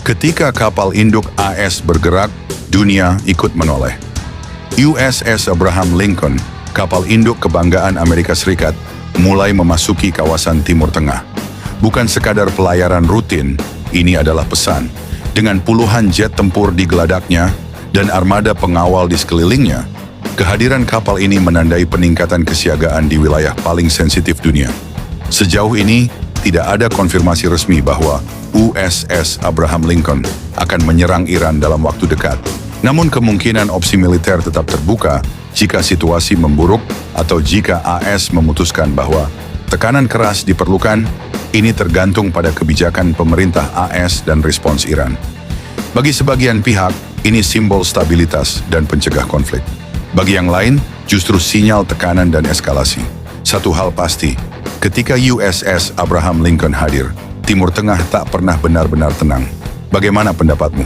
Ketika kapal induk AS bergerak, dunia ikut menoleh. USS Abraham Lincoln, kapal induk kebanggaan Amerika Serikat, mulai memasuki kawasan Timur Tengah. Bukan sekadar pelayaran rutin, ini adalah pesan. Dengan puluhan jet tempur di geladaknya dan armada pengawal di sekelilingnya, kehadiran kapal ini menandai peningkatan kesiagaan di wilayah paling sensitif dunia. Sejauh ini, tidak ada konfirmasi resmi bahwa USS Abraham Lincoln akan menyerang Iran dalam waktu dekat. Namun kemungkinan opsi militer tetap terbuka jika situasi memburuk atau jika AS memutuskan bahwa tekanan keras diperlukan. Ini tergantung pada kebijakan pemerintah AS dan respons Iran. Bagi sebagian pihak, ini simbol stabilitas dan pencegah konflik. Bagi yang lain, justru sinyal tekanan dan eskalasi. Satu hal pasti, ketika USS Abraham Lincoln hadir, Timur Tengah tak pernah benar-benar tenang. Bagaimana pendapatmu?